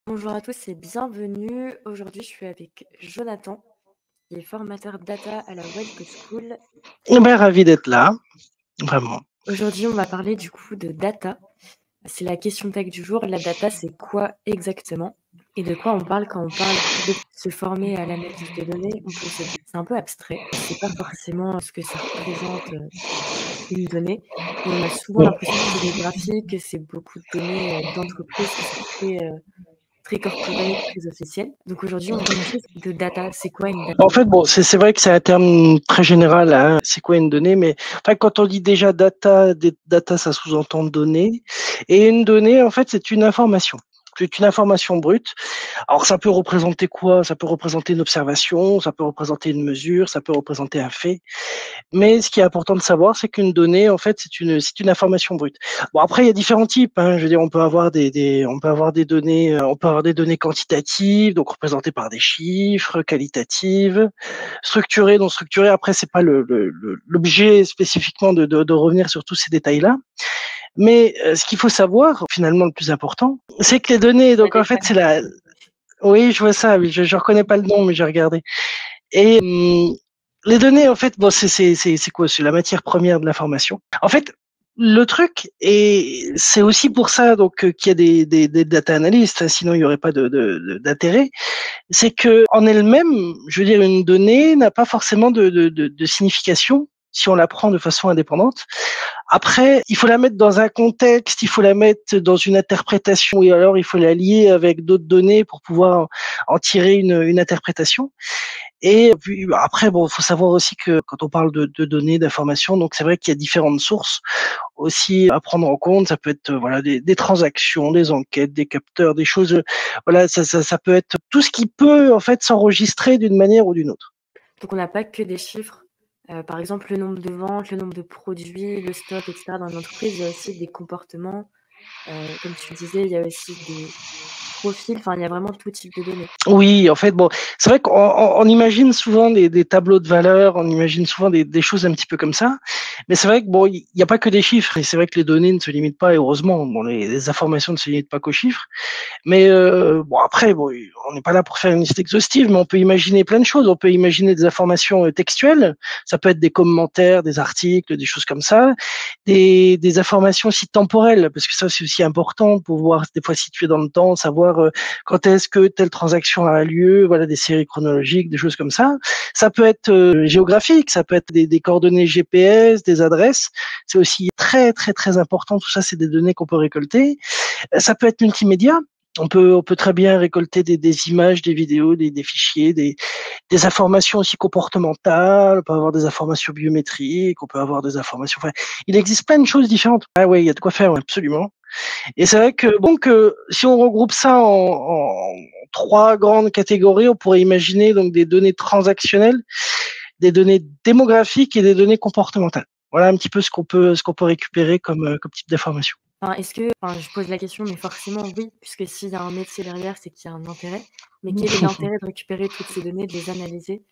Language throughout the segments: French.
Bonjour à tous et bienvenue. Aujourd'hui, je suis avec Jonathan, qui est formateur data à la Web School. Eh ben, ravi d'être là, vraiment. Aujourd'hui, on va parler du coup de data. C'est la question tech du jour. La data, c'est quoi exactement? Et de quoi on parle quand on parle de se former à l'analyse de données? On peut se dire c'est un peu abstrait. On ne sait pas forcément ce que ça représente une donnée. Et on a souvent Bon. l'impression que c'est des graphiques, que c'est beaucoup de données d'entreprise, que c'est très corporate, très officiel. Donc aujourd'hui, on va commencer de data. C'est quoi une data? En fait, bon, c'est vrai que c'est un terme très général, hein. C'est quoi une donnée? Mais enfin, quand on dit déjà data, data, ça sous-entend données. Et une donnée, en fait, c'est une information. C'est une information brute. Alors, ça peut représenter quoi? Ça peut représenter une observation, ça peut représenter une mesure, ça peut représenter un fait. Mais ce qui est important de savoir, c'est qu'une donnée, en fait, c'est une information brute. Bon, après, il y a différents types, hein. Je veux dire, on peut avoir on peut avoir des données, on peut avoir des données quantitatives, donc représentées par des chiffres, qualitatives, structurées, non structurées. Après, c'est pas l'objet spécifiquement de revenir sur tous ces détails-là. Mais ce qu'il faut savoir, finalement, le plus important, c'est que les données, La donc en fait, oui, je vois ça, oui, je reconnais pas le nom, mais j'ai regardé. Et les données, en fait, bon, c'est quoi? C'est la matière première de l'information. En fait, le truc, et c'est aussi pour ça donc qu'il y a des data analystes, hein, sinon il n'y aurait pas d'intérêt, c'est que en elle-même, je veux dire, une donnée n'a pas forcément de signification si on la prend de façon indépendante. Après, il faut la mettre dans un contexte, il faut la mettre dans une interprétation, et alors il faut la lier avec d'autres données pour pouvoir en tirer une interprétation. Et puis après, bon, faut savoir aussi que quand on parle de données, d'informations, donc c'est vrai qu'il y a différentes sources aussi à prendre en compte. Ça peut être voilà des transactions, des enquêtes, des capteurs, des choses. Voilà, ça peut être tout ce qui peut en fait s'enregistrer d'une manière ou d'une autre. Donc on n'a pas que des chiffres. Par exemple, le nombre de ventes, le nombre de produits, le stock, etc. Dans une entreprise, il y a aussi des comportements. Comme tu disais, il y a aussi des profils. Enfin, il y a vraiment tout type de données. Oui, en fait, bon, c'est vrai qu'on imagine souvent des tableaux de valeurs, on imagine souvent des choses un petit peu comme ça, mais c'est vrai que bon, il n'y a pas que des chiffres, et c'est vrai que les données ne se limitent pas, et heureusement, bon, les informations ne se limitent pas qu'aux chiffres. Mais bon, après, bon, on n'est pas là pour faire une liste exhaustive, mais on peut imaginer plein de choses. On peut imaginer des informations textuelles. Ça peut être des commentaires, des articles, des choses comme ça. Des informations aussi temporelles, parce que ça, c'est aussi important pour pouvoir des fois situer dans le temps, savoir quand est-ce que telle transaction a lieu. Voilà, des séries chronologiques, des choses comme ça. Ça peut être géographique. Ça peut être des coordonnées GPS, des adresses. C'est aussi très, très, très important. Tout ça, c'est des données qu'on peut récolter. Ça peut être multimédia. On peut très bien récolter des images, des vidéos, des fichiers, des informations aussi comportementales. On peut avoir des informations biométriques. On peut avoir des informations. Enfin, il existe plein de choses différentes. Ah ouais, il y a de quoi faire, absolument. Et c'est vrai que bon que si on regroupe ça en trois grandes catégories, on pourrait imaginer donc des données transactionnelles, des données démographiques et des données comportementales. Voilà un petit peu ce qu'on peut récupérer comme type d'information. Enfin, je pose la question, mais forcément oui, puisque s'il y a un métier derrière, c'est qu'il y a un intérêt. Mais quel est l'intérêt de récupérer toutes ces données, de les analyser?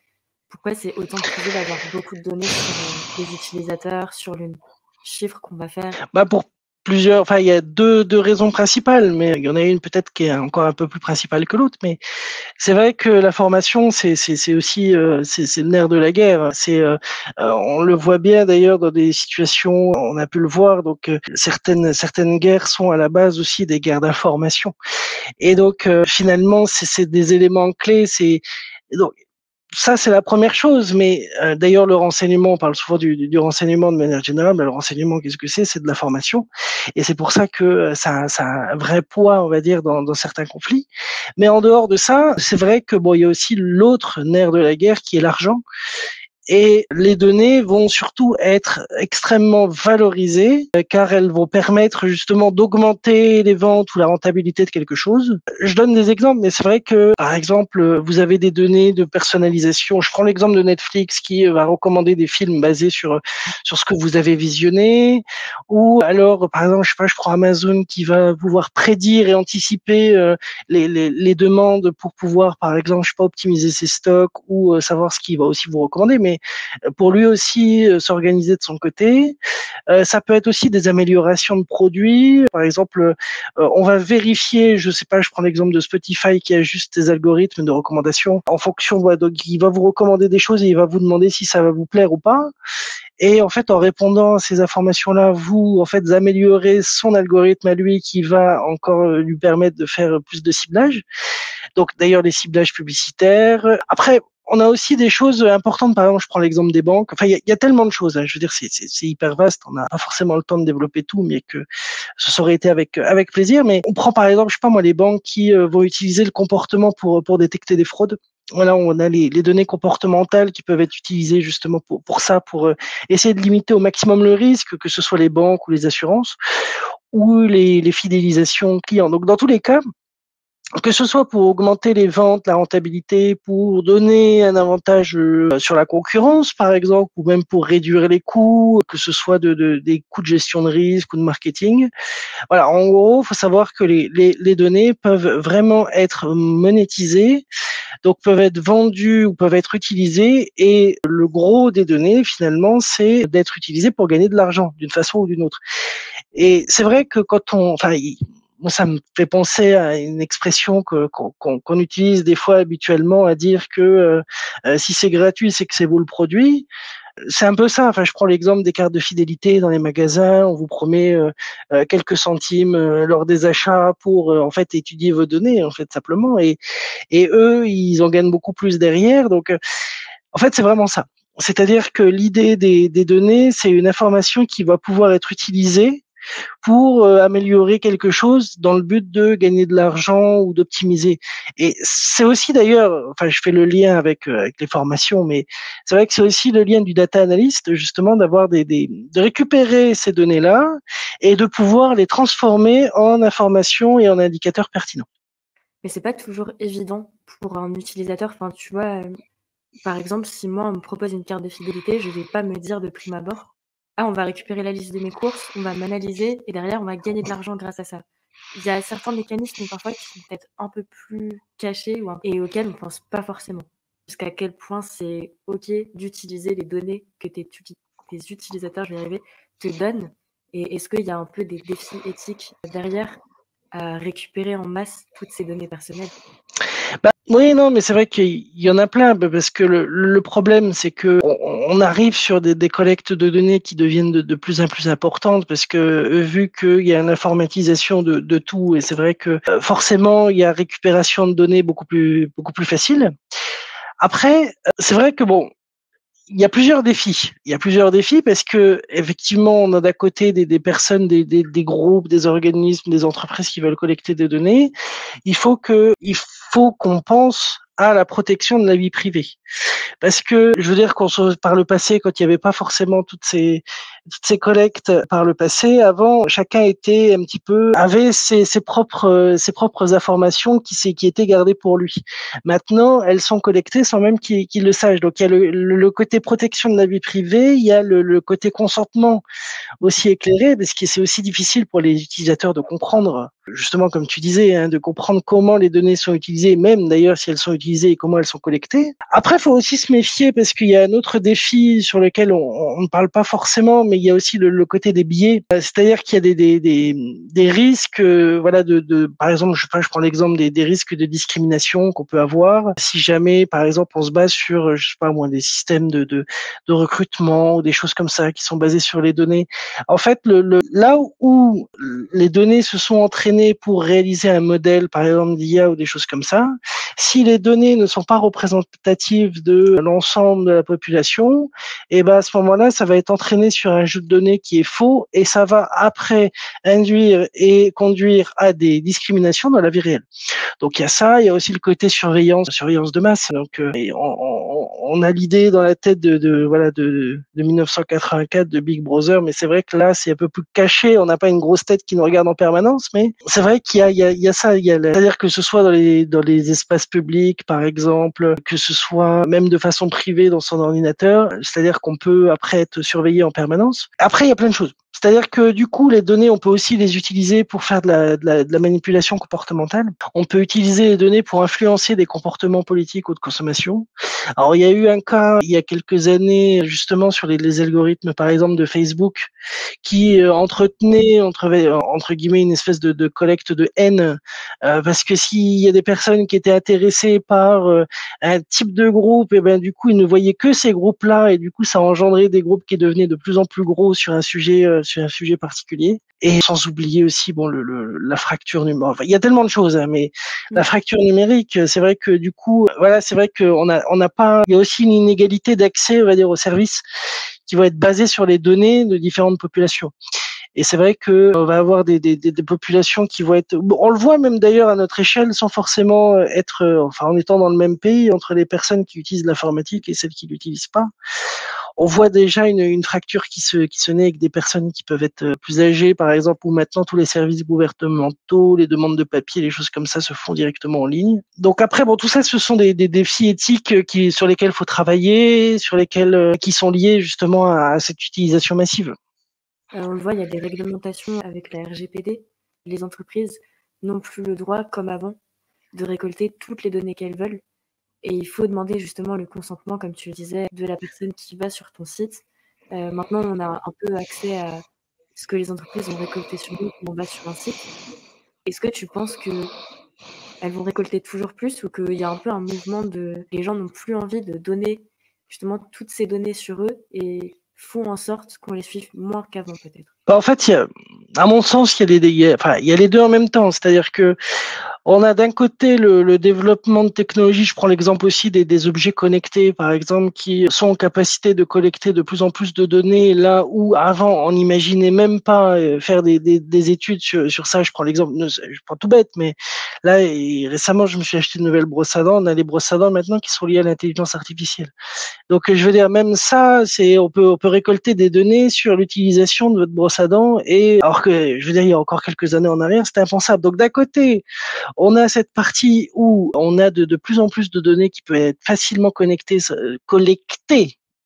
Pourquoi c'est autant prisé d'avoir beaucoup de données sur les utilisateurs, sur le chiffre qu'on va faire? Bah pour plusieurs, enfin il y a deux raisons principales, mais il y en a une peut-être qui est encore un peu plus principale que l'autre. Mais c'est vrai que la formation, c'est aussi c'est le nerf de la guerre. On le voit bien d'ailleurs dans des situations, on a pu le voir. Donc certaines guerres sont à la base aussi des guerres d'information. Et donc finalement c'est des éléments clés. C'est donc ça, c'est la première chose, mais d'ailleurs, le renseignement, on parle souvent du renseignement de manière générale, mais le renseignement, qu'est-ce que c'est? C'est de l'information, et c'est pour ça que ça a un vrai poids, on va dire, dans certains conflits. Mais en dehors de ça, c'est vrai que bon, il y a aussi l'autre nerf de la guerre qui est l'argent. Et les données vont surtout être extrêmement valorisées car elles vont permettre justement d'augmenter les ventes ou la rentabilité de quelque chose. Je donne des exemples, mais c'est vrai que, par exemple, vous avez des données de personnalisation. Je prends l'exemple de Netflix qui va recommander des films basés sur ce que vous avez visionné. Ou alors, par exemple, je sais pas, je prends Amazon qui va pouvoir prédire et anticiper les demandes pour pouvoir, par exemple, je sais pas, optimiser ses stocks ou savoir ce qu'il va aussi vous recommander. Mais mais pour lui aussi s'organiser de son côté. Ça peut être aussi des améliorations de produits. Par exemple, on va vérifier, je sais pas, je prends l'exemple de Spotify qui ajuste des algorithmes de recommandation en fonction, donc il va vous recommander des choses et il va vous demander si ça va vous plaire ou pas. Et en fait, en répondant à ces informations-là, vous, en fait, améliorez son algorithme à lui qui va encore lui permettre de faire plus de ciblage. Donc, d'ailleurs, les ciblages publicitaires. Après, on a aussi des choses importantes. Par exemple, je prends l'exemple des banques. Enfin, il y a tellement de choses. Je veux dire, c'est hyper vaste. On n'a pas forcément le temps de développer tout, mais que ça aurait été avec plaisir. Mais on prend par exemple, je sais pas moi, les banques qui vont utiliser le comportement pour détecter des fraudes. Voilà, on a les données comportementales qui peuvent être utilisées justement pour ça, pour essayer de limiter au maximum le risque, que ce soit les banques ou les assurances, ou les fidélisations clients. Donc, dans tous les cas, que ce soit pour augmenter les ventes, la rentabilité, pour donner un avantage sur la concurrence, par exemple, ou même pour réduire les coûts, que ce soit des coûts de gestion de risque ou de marketing. Voilà, en gros, il faut savoir que les données peuvent vraiment être monétisées, donc peuvent être vendues ou peuvent être utilisées, et le gros des données, finalement, c'est d'être utilisées pour gagner de l'argent, d'une façon ou d'une autre. Et c'est vrai que moi, ça me fait penser à une expression qu'on utilise des fois habituellement, à dire que si c'est gratuit, c'est que c'est vous le produit. C'est un peu ça. Enfin, je prends l'exemple des cartes de fidélité dans les magasins. On vous promet quelques centimes lors des achats pour en fait étudier vos données, en fait simplement. Et eux, ils en gagnent beaucoup plus derrière. Donc, en fait, c'est vraiment ça. C'est-à-dire que l'idée des données, c'est une information qui va pouvoir être utilisée pour améliorer quelque chose dans le but de gagner de l'argent ou d'optimiser. Et c'est aussi d'ailleurs, enfin je fais le lien avec les formations, mais c'est vrai que c'est aussi le lien du data analyst, justement d'avoir de récupérer ces données-là et de pouvoir les transformer en informations et en indicateurs pertinents. Mais c'est pas toujours évident pour un utilisateur. Enfin, tu vois, par exemple, si moi on me propose une carte de fidélité, je vais pas me dire de prime abord: «Ah, on va récupérer la liste de mes courses, on va m'analyser et derrière on va gagner de l'argent grâce à ça». Il y a certains mécanismes parfois qui sont peut-être un peu plus cachés et auxquels on pense pas forcément. Jusqu'à quel point c'est OK d'utiliser les données que tes utilisateurs, je vais y arriver, te donnent, et est-ce qu'il y a un peu des défis éthiques derrière à récupérer en masse toutes ces données personnelles? Bah, oui, non, mais c'est vrai qu'il y en a plein, parce que le problème, c'est que on arrive sur des collectes de données qui deviennent de plus en plus importantes, parce que vu qu'il y a une informatisation de tout, et c'est vrai que forcément, il y a récupération de données beaucoup plus facile. Après, c'est vrai que bon, il y a plusieurs défis. Il y a plusieurs défis parce que effectivement, on a d'un côté des personnes, des groupes, des organismes, des entreprises qui veulent collecter des données. Il faut qu'on pense à la protection de la vie privée. Parce que je veux dire par le passé, quand il n'y avait pas forcément toutes ces collectes par le passé, avant, chacun était un petit peu avait ses propres informations qui étaient gardées pour lui. Maintenant, elles sont collectées sans même qu'il le sache. Donc il y a le côté protection de la vie privée, il y a le côté consentement aussi éclairé, parce que c'est aussi difficile pour les utilisateurs de comprendre, justement comme tu disais, hein, de comprendre comment les données sont utilisées, même d'ailleurs si elles sont utilisées et comment elles sont collectées. Après, il faut aussi se méfier parce qu'il y a un autre défi sur lequel on ne parle pas forcément, mais il y a aussi le côté des biais. C'est-à-dire qu'il y a des risques, voilà, par exemple, je prends l'exemple des risques de discrimination qu'on peut avoir si jamais, par exemple, on se base sur, je sais pas moi, des systèmes de recrutement ou des choses comme ça qui sont basées sur les données. En fait, là où les données se sont entraînées pour réaliser un modèle, par exemple d'IA ou des choses comme ça, si les données ne sont pas représentatives de l'ensemble de la population, et ben à ce moment-là, ça va être entraîné sur un jeu de données qui est faux, et ça va après induire et conduire à des discriminations dans la vie réelle. Donc il y a ça, il y a aussi le côté surveillance de masse. Donc on a l'idée dans la tête de 1984 de Big Brother, mais c'est vrai que là c'est un peu plus caché. On n'a pas une grosse tête qui nous regarde en permanence, mais c'est vrai qu'il y a ça. C'est-à-dire que ce soit dans les espaces publics, par exemple, que ce soit même de façon privée dans son ordinateur, c'est-à-dire qu'on peut après être surveillé en permanence. Après il y a plein de choses. C'est-à-dire que du coup, les données, on peut aussi les utiliser pour faire de la manipulation comportementale. On peut utiliser les données pour influencer des comportements politiques ou de consommation. Alors, il y a eu un cas il y a quelques années, justement, sur les algorithmes, par exemple, de Facebook, qui entretenait entre guillemets une espèce de collecte de haine, parce que s'il y a des personnes qui étaient intéressées par un type de groupe, et ben du coup ils ne voyaient que ces groupes-là, et du coup ça a engendré des groupes qui devenaient de plus en plus gros sur un sujet particulier. Et sans oublier aussi bon la fracture numérique. Enfin, il y a tellement de choses, hein, mais la fracture numérique, c'est vrai que du coup, voilà, c'est vrai qu'on n'a pas. Il y a aussi une inégalité d'accès, on va dire, aux services qui vont être basés sur les données de différentes populations. Et c'est vrai que on va avoir des populations qui vont être. On le voit même d'ailleurs à notre échelle, sans forcément être, enfin, en étant dans le même pays, entre les personnes qui utilisent l'informatique et celles qui l'utilisent pas. On voit déjà une fracture qui se naît avec des personnes qui peuvent être plus âgées, par exemple, où maintenant tous les services gouvernementaux, les demandes de papier, les choses comme ça se font directement en ligne. Donc après, bon, tout ça, ce sont des défis éthiques sur lesquels il faut travailler, sur lesquels qui sont liés justement à cette utilisation massive. On le voit, il y a des réglementations avec la RGPD. Les entreprises n'ont plus le droit, comme avant, de récolter toutes les données qu'elles veulent. Et il faut demander justement le consentement, comme tu le disais, de la personne qui va sur ton site. Maintenant, on a un peu accès à ce que les entreprises ont récolté sur nous quand on va sur un site. Est-ce que tu penses qu'elles vont récolter toujours plus, ou qu'il y a un peu un mouvement de... Les gens n'ont plus envie de donner justement toutes ces données sur eux et font en sorte qu'on les suive moins qu'avant peut-être? En fait, à mon sens, il y a les deux en même temps. C'est-à-dire que on a d'un côté le développement de technologies. Je prends l'exemple aussi des objets connectés, par exemple, qui sont en capacité de collecter de plus en plus de données, là où avant on n'imaginait même pas faire des études sur ça. Je prends l'exemple, je prends tout bête, mais là récemment, je me suis acheté une nouvelle brosse à dents. On a des brosses à dents maintenant qui sont liées à l'intelligence artificielle. Donc, je veux dire, même ça, on peut récolter des données sur l'utilisation de votre brosse à dents, et alors que, je veux dire, il y a encore quelques années en arrière, c'était impensable. Donc, d'un côté, on a cette partie où on a de plus en plus de données qui peuvent être facilement collectées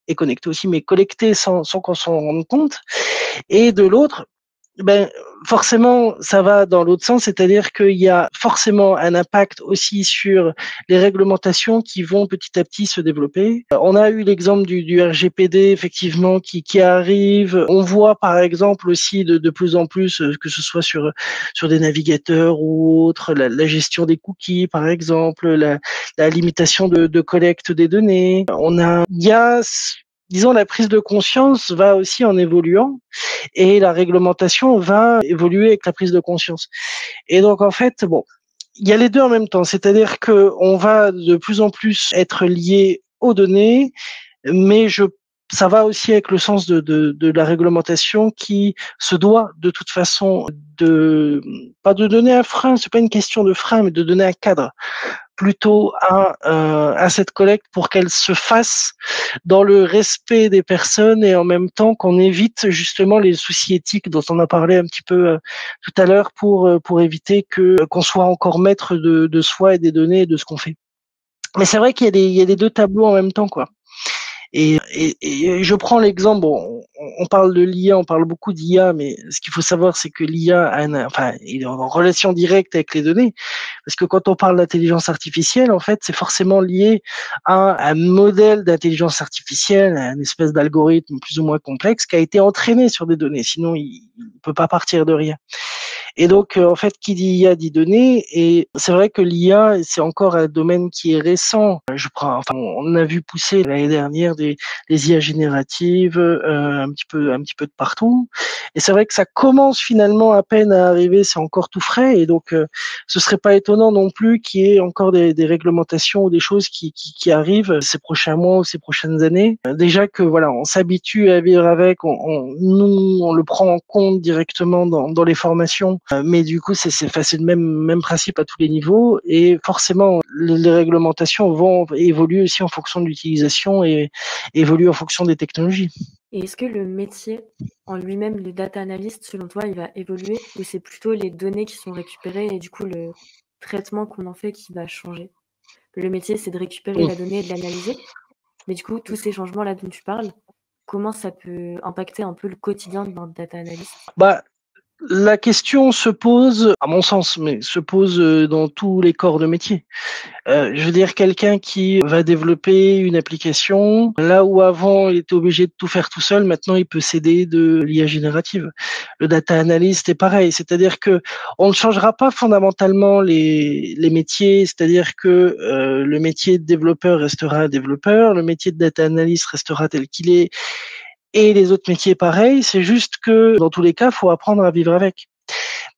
et connectées aussi, mais collectées sans qu'on s'en rende compte. Et de l'autre, ben, forcément, ça va dans l'autre sens, c'est-à-dire qu'il y a forcément un impact aussi sur les réglementations qui vont petit à petit se développer. On a eu l'exemple du RGPD, effectivement, qui arrive. On voit, par exemple, aussi de plus en plus, que ce soit sur des navigateurs ou autres, la gestion des cookies, par exemple, la limitation de collecte des données. Il y a, disons, la prise de conscience va aussi en évoluant, et la réglementation va évoluer avec la prise de conscience. Et donc, en fait, bon, il y a les deux en même temps, c'est-à-dire que on va de plus en plus être lié aux données, mais ça va aussi avec le sens de la réglementation qui se doit de toute façon pas de donner un frein, c'est pas une question de frein, mais de donner un cadre plutôt à cette collecte pour qu'elle se fasse dans le respect des personnes, et en même temps qu'on évite justement les soucis éthiques dont on a parlé un petit peu tout à l'heure, pour éviter qu'on soit encore maître de soi et des données et de ce qu'on fait. Mais c'est vrai qu'il y a les deux tableaux en même temps, quoi. Et je prends l'exemple, bon, on parle de l'IA, on parle beaucoup d'IA, mais ce qu'il faut savoir, c'est que l'IA est en relation directe avec les données. Parce que quand on parle d'intelligence artificielle, en fait, c'est forcément lié à un modèle d'intelligence artificielle, à une espèce d'algorithme plus ou moins complexe qui a été entraîné sur des données. Sinon, il ne peut pas partir de rien. Et donc, en fait, qui dit IA dit données. Et c'est vrai que l'IA, c'est encore un domaine qui est récent. On a vu pousser l'année dernière des IA génératives, un petit peu de partout. Et c'est vrai que ça commence finalement à peine à arriver, c'est encore tout frais. Et donc, ce serait pas étonnant non plus qu'il y ait encore des réglementations ou des choses qui arrivent ces prochains mois ou ces prochaines années. Déjà que voilà, on s'habitue à vivre avec, on le prend en compte directement dans les formations, mais du coup c'est le même principe à tous les niveaux, et forcément les réglementations vont évoluer aussi en fonction de l'utilisation et évoluer en fonction des technologies. Et est-ce que le métier en lui-même, le data analyst, selon toi, il va évoluer, ou c'est plutôt les données qui sont récupérées et du coup le traitement qu'on en fait qui va changer? Le métier, c'est de récupérer la donnée et de l'analyser, mais du coup, tous ces changements-là dont tu parles, comment ça peut impacter un peu le quotidien d'un data analyst? Bah, la question se pose, à mon sens, mais se pose dans tous les corps de métier. Je veux dire, quelqu'un qui va développer une application, là où avant il était obligé de tout faire tout seul, maintenant il peut s'aider de l'IA générative. Le data analyst est pareil, c'est-à-dire que on ne changera pas fondamentalement les métiers, c'est-à-dire que le métier de développeur restera développeur, le métier de data analyst restera tel qu'il est, et les autres métiers pareil. C'est juste que dans tous les cas, faut apprendre à vivre avec.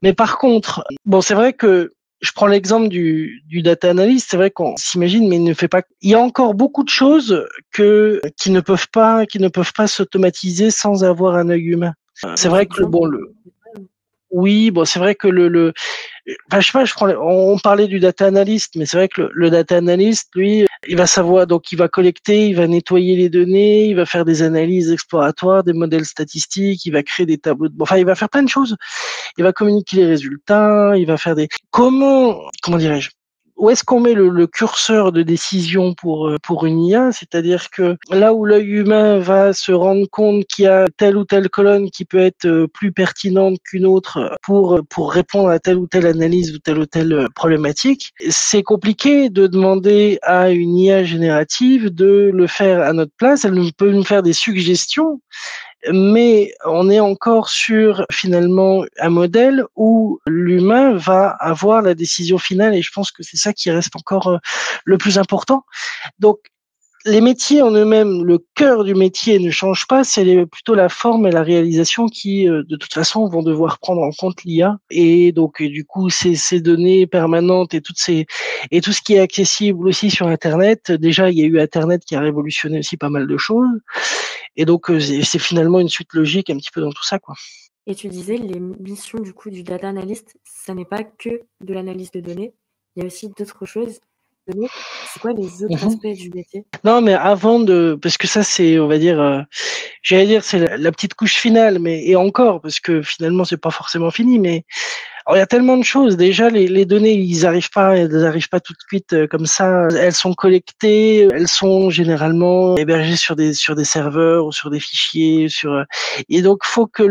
Mais par contre, bon, c'est vrai que je prends l'exemple du data analyst. C'est vrai qu'on s'imagine, mais il ne fait pas. Il y a encore beaucoup de choses qui ne peuvent pas s'automatiser sans avoir un œil humain. C'est Des vrai que exemples? oui, bon, c'est vrai que enfin, je sais pas, on parlait du data analyst, mais c'est vrai que le data analyst, lui, il va savoir, donc il va collecter, il va nettoyer les données, il va faire des analyses exploratoires, des modèles statistiques, il va créer des tableaux enfin, il va faire plein de choses. Il va communiquer les résultats, il va faire comment dirais-je? Où est-ce qu'on met le curseur de décision pour une IA? C'est-à-dire que là où l'œil humain va se rendre compte qu'il y a telle ou telle colonne qui peut être plus pertinente qu'une autre pour répondre à telle ou telle analyse ou telle problématique, c'est compliqué de demander à une IA générative de le faire à notre place. Elle peut nous faire des suggestions, mais on est encore sur finalement un modèle où l'humain va avoir la décision finale, et je pense que c'est ça qui reste encore le plus important. Donc les métiers en eux-mêmes, le cœur du métier ne change pas, c'est plutôt la forme et la réalisation qui, de toute façon, vont devoir prendre en compte l'IA. Et donc, du coup, ces données permanentes et tout ce qui est accessible aussi sur Internet. Déjà, il y a eu Internet qui a révolutionné aussi pas mal de choses. Et donc, c'est finalement une suite logique un petit peu dans tout ça, quoi. Et tu disais les missions du coup du data analyst, ça n'est pas que de l'analyse de données, il y a aussi d'autres choses. C'est quoi les autres Mhm. aspects du métier? Non, mais parce que ça, c'est, on va dire, j'allais dire, c'est la petite couche finale, et encore, parce que finalement, c'est pas forcément fini, mais alors, il y a tellement de choses. Déjà, les données, elles arrivent pas tout de suite comme ça. Elles sont collectées, elles sont généralement hébergées sur des serveurs ou sur des fichiers, et donc faut que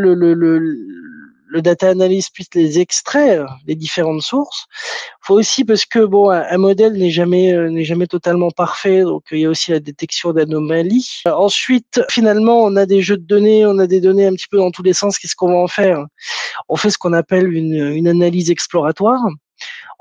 le data analyst puisse les extraire, les différentes sources. Faut aussi, parce que bon, un modèle n'est jamais totalement parfait, donc il y a aussi la détection d'anomalies. Ensuite, finalement, on a des jeux de données, on a des données un petit peu dans tous les sens. Qu'est-ce qu'on va en faire? On fait ce qu'on appelle une analyse exploratoire.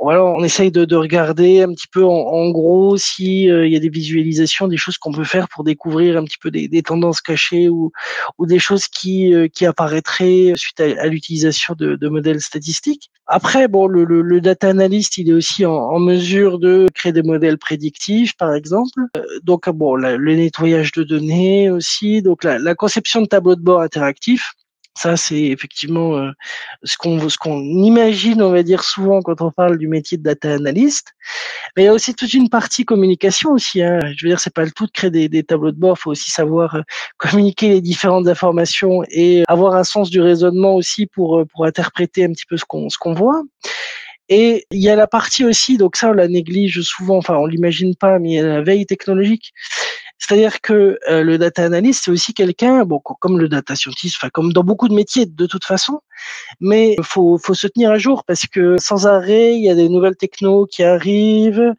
Voilà, on essaye de regarder un petit peu en gros si il y a des visualisations, des choses qu'on peut faire pour découvrir un petit peu des tendances cachées ou des choses qui apparaîtraient suite à l'utilisation de modèles statistiques. Après, bon, le data analyst, il est aussi en mesure de créer des modèles prédictifs, par exemple. Donc, bon, le nettoyage de données aussi. Donc, la conception de tableaux de bord interactifs. Ça, c'est effectivement ce qu'on imagine, on va dire souvent quand on parle du métier de data analyst. Mais il y a aussi toute une partie communication aussi, hein. Je veux dire, c'est pas le tout de créer des tableaux de bord. Il faut aussi savoir communiquer les différentes informations et avoir un sens du raisonnement aussi pour interpréter un petit peu ce qu'on voit. Et il y a la partie aussi, donc ça on la néglige souvent, enfin on l'imagine pas, mais il y a la veille technologique. C'est-à-dire que le data analyst, c'est aussi quelqu'un, bon, comme le data scientist, enfin comme dans beaucoup de métiers de toute façon, mais faut se tenir à jour parce que sans arrêt, il y a des nouvelles technos qui arrivent,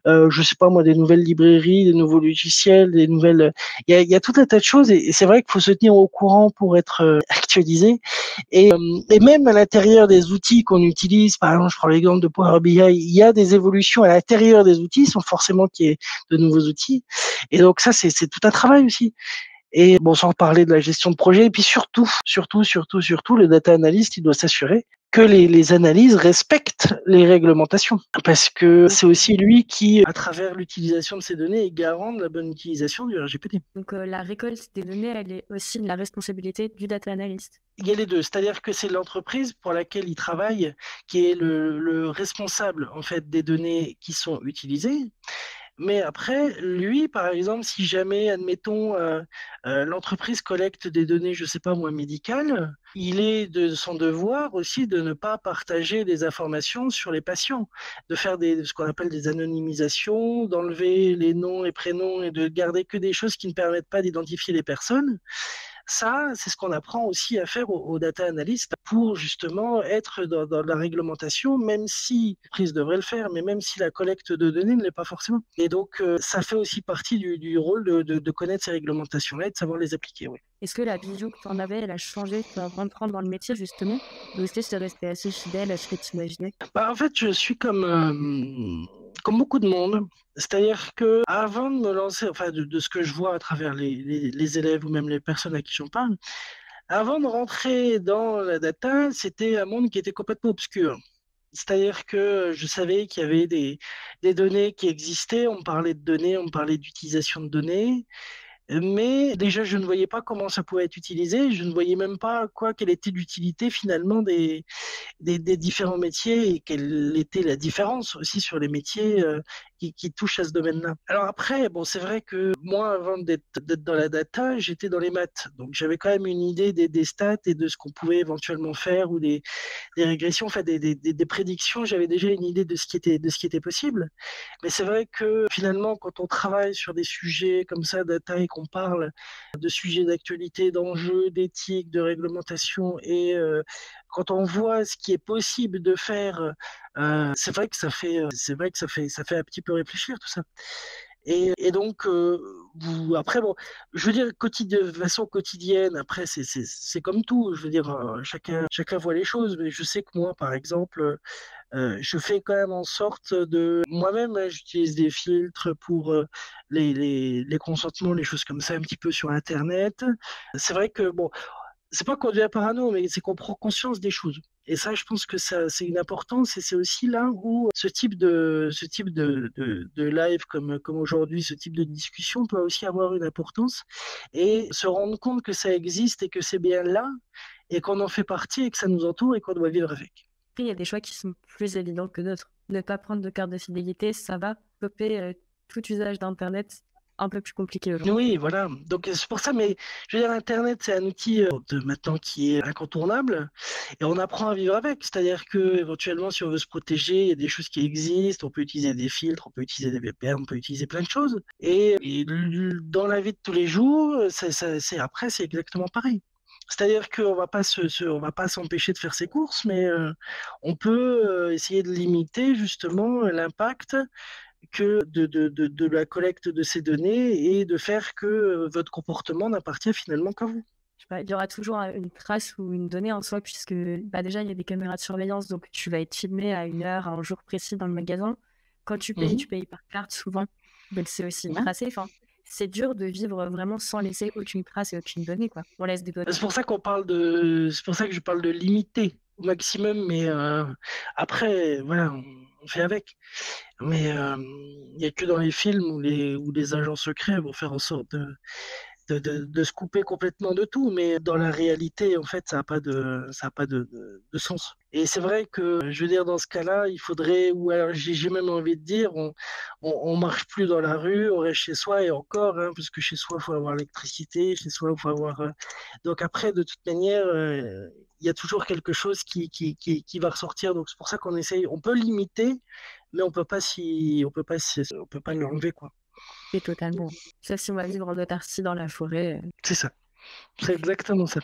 je sais pas moi, des nouvelles librairies, des nouveaux logiciels, il y a tout un tas de choses, et c'est vrai qu'il faut se tenir au courant pour être actualisé. Et même à l'intérieur des outils qu'on utilise, par exemple, je prends l'exemple de Power BI, il y a des évolutions à l'intérieur des outils, sans forcément qu'il y ait de nouveaux outils. Et donc ça, c'est tout un travail aussi. Et bon, sans parler de la gestion de projet, et puis surtout, le data analyst, il doit s'assurer que les analyses respectent les réglementations. Parce que c'est aussi lui qui, à travers l'utilisation de ces données, est garant de la bonne utilisation du RGPD. Donc la récolte des données, elle est aussi de la responsabilité du data analyst. Il y a les deux, c'est-à-dire que c'est l'entreprise pour laquelle il travaille qui est le responsable en fait des données qui sont utilisées. Mais après, lui, par exemple, si jamais, admettons, l'entreprise collecte des données, je sais pas moi, médicales, il est de son devoir aussi de ne pas partager des informations sur les patients, de faire ce qu'on appelle des anonymisations, d'enlever les noms et prénoms et de garder que des choses qui ne permettent pas d'identifier les personnes. Ça, c'est ce qu'on apprend aussi à faire aux data analystes pour justement être dans la réglementation, même si l'entreprise devrait le faire, mais même si la collecte de données ne l'est pas forcément. Et donc, ça fait aussi partie du rôle de connaître ces réglementations-là et de savoir les appliquer. Oui. Est-ce que la vision que tu en avais, elle a changé en rentrant dans le métier, justement? Ou est-ce que c'est resté assez fidèle à ce que tu imaginais? Bah, en fait, je suis comme beaucoup de monde. C'est-à-dire que avant de me lancer, enfin, de ce que je vois à travers les élèves ou même les personnes à qui j'en parle, avant de rentrer dans la data, c'était un monde qui était complètement obscur. C'est-à-dire que je savais qu'il y avait des données qui existaient, on me parlait de données, on me parlait d'utilisation de données, mais déjà je ne voyais pas comment ça pouvait être utilisé, je ne voyais même pas quelle était l'utilité finalement des différents métiers et quelle était la différence aussi sur les métiers qui touchent à ce domaine-là. Alors après, bon, c'est vrai que moi, avant d'être dans la data, j'étais dans les maths. Donc j'avais quand même une idée des stats et de ce qu'on pouvait éventuellement faire ou des régressions, enfin des prédictions. J'avais déjà une idée de ce qui était possible. Mais c'est vrai que finalement, quand on travaille sur des sujets comme ça, data, et qu'on parle de sujets d'actualité, d'enjeux, d'éthique, de réglementation, et quand on voit ce qui est possible de faire, c'est vrai que ça fait un petit peu réfléchir tout ça. Et donc, après, bon, je veux dire, de façon quotidienne, après, c'est comme tout. Je veux dire, chacun voit les choses. Mais je sais que moi, par exemple, je fais quand même en sorte de moi-même, hein, j'utilise des filtres pour les consentements, les choses comme ça, un petit peu sur Internet. C'est vrai que bon, c'est pas qu'on devient parano, mais c'est qu'on prend conscience des choses. Et ça, je pense que ça, c'est une importance, et c'est aussi là où ce type de live comme aujourd'hui, ce type de discussion peut aussi avoir une importance et se rendre compte que ça existe et que c'est bien là et qu'on en fait partie et que ça nous entoure et qu'on doit vivre avec. Après, il y a des choix qui sont plus évidents que d'autres. Ne pas prendre de carte de fidélité, ça va stopper tout usage d'Internet un peu plus compliqué aujourd'hui. Oui, voilà. Donc c'est pour ça, mais je veux dire, Internet, c'est un outil de maintenant qui est incontournable et on apprend à vivre avec. C'est-à-dire que éventuellement, si on veut se protéger, il y a des choses qui existent. On peut utiliser des filtres, on peut utiliser des VPN, on peut utiliser plein de choses. Dans la vie de tous les jours, après, c'est exactement pareil. C'est-à-dire qu'on va pas on va pas s'empêcher de faire ses courses, mais on peut essayer de limiter justement l'impact que de la collecte de ces données et de faire que votre comportement n'appartient finalement qu'à vous. Je sais pas, il y aura toujours une trace ou une donnée en soi, puisque déjà, il y a des caméras de surveillance, donc tu vas être filmé à une heure, à un jour précis dans le magasin. Quand tu payes par carte souvent, donc c'est aussi tracé. Enfin, c'est dur de vivre vraiment sans laisser aucune trace et aucune donnée, quoi. On laisse des données. C'est pour ça c'est pour ça que je parle de limiter au maximum, mais après, voilà, on fait avec. Mais il n'y a que dans les films où les agents secrets vont faire en sorte de se couper complètement de tout, mais dans la réalité, en fait, ça a pas de sens. Et c'est vrai que, je veux dire, dans ce cas-là, il faudrait, ou alors j'ai même envie de dire, on marche plus dans la rue, on reste chez soi et encore, hein, parce que chez soi, il faut avoir l'électricité, chez soi, il faut avoir. Donc après, de toute manière, il y a toujours quelque chose qui va ressortir. Donc c'est pour ça qu'on essaye. On peut limiter, mais on peut pas l'enlever, quoi. C'est totalement. Sauf si on va vivre en autarcie dans la forêt. C'est ça. C'est exactement ça.